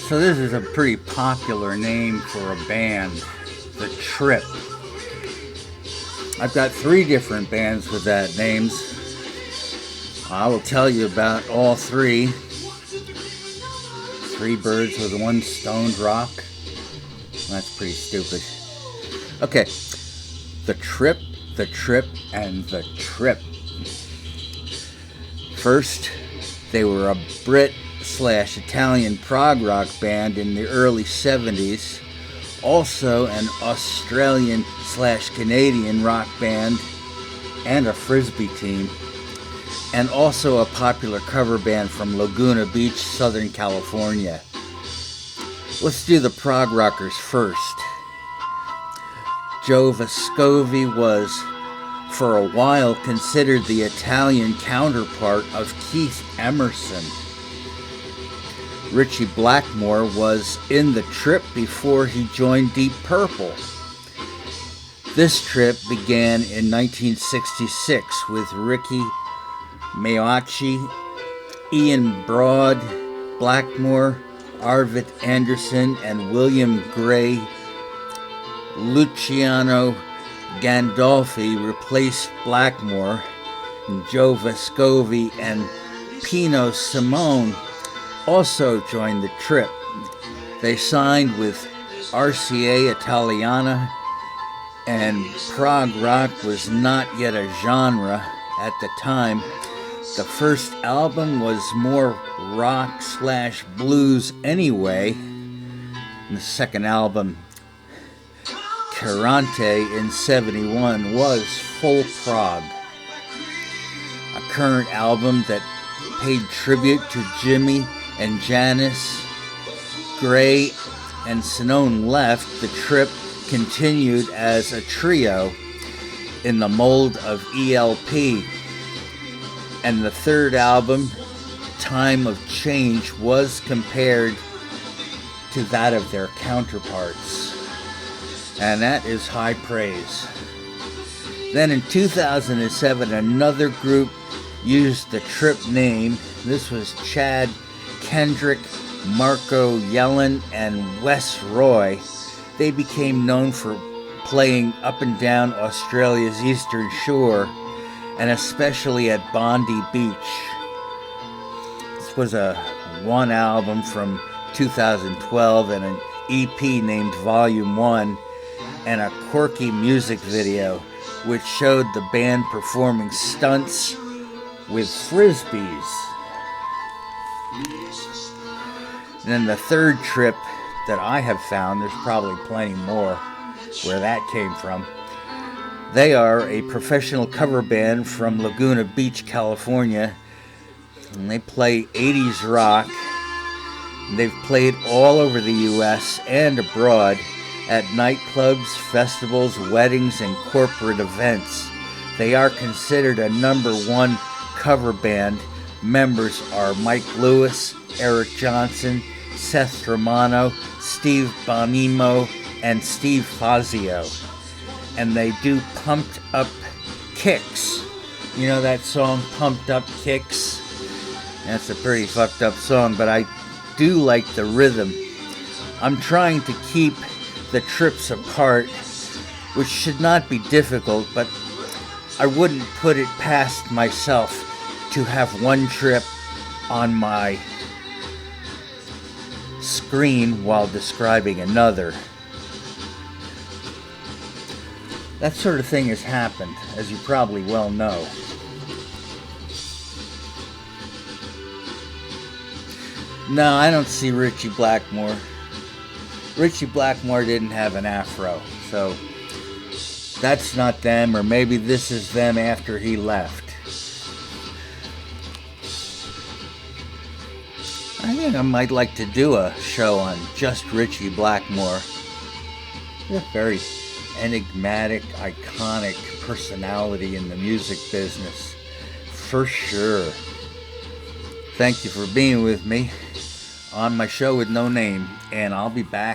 So this is a pretty popular name for a band, The Trip. I've got 3 different bands with that names. I will tell you about all 3. 3 birds with 1 stoned rock. That's pretty stupid. Okay, The Trip, The Trip, and The Trip. First, they were a Brit/Italian prog rock band in the early 70s. Also an Australian/Canadian rock band and a frisbee team. And also a popular cover band from Laguna Beach, Southern California. Let's do the prog rockers first. Joe Vescovi was, for a while, considered the Italian counterpart of Keith Emerson. Ritchie Blackmore was in The Trip before he joined Deep Purple. This trip began in 1966 with Ricky Maiocchi, Ian Broad, Blackmore, Arvid Anderson, and William Gray. Luciano Gandolfi replaced Blackmore, and Joe Vescovi and Pino Simone also joined The Trip. They signed with RCA Italiana, and prog rock was not yet a genre at the time. The first album was more rock/blues anyway. And the second album, Carante in 71, was full prog. A current album that paid tribute to Jimmy and Janis. Gray and Sinone left. The Trip continued as a trio in the mold of ELP. And the third album, Time of Change, was compared to that of their counterparts. And that is high praise. Then in 2007, another group used the Trip name. This was Chad Kendrick, Marco Yellen, and Wes Roy. They became known for playing up and down Australia's eastern shore, and especially at Bondi Beach. This was a 1 album from 2012 and an EP named Volume 1, and a quirky music video which showed the band performing stunts with frisbees. And then the third Trip that I have found, there's probably plenty more where that came from. They are a professional cover band from Laguna Beach, California, and they play 80s rock. They've played all over the U.S. and abroad at nightclubs, festivals, weddings, and corporate events. They are considered a #1 cover band. Members are Mike Lewis, Eric Johnson, Seth Romano, Steve Bonimo, and Steve Fazio. And they do Pumped Up Kicks. You know that song, Pumped Up Kicks? That's a pretty fucked up song, but I do like the rhythm. I'm trying to keep the trips apart, which should not be difficult, but I wouldn't put it past myself to have one trip on my screen while describing another. That sort of thing has happened, as you probably well know. No, I don't see Ritchie Blackmore. Ritchie Blackmore didn't have an afro, so that's not them, or maybe this is them after he left. I think I might like to do a show on just Ritchie Blackmore. He's a very enigmatic, iconic personality in the music business, for sure. Thank you for being with me on my show with no name, and I'll be back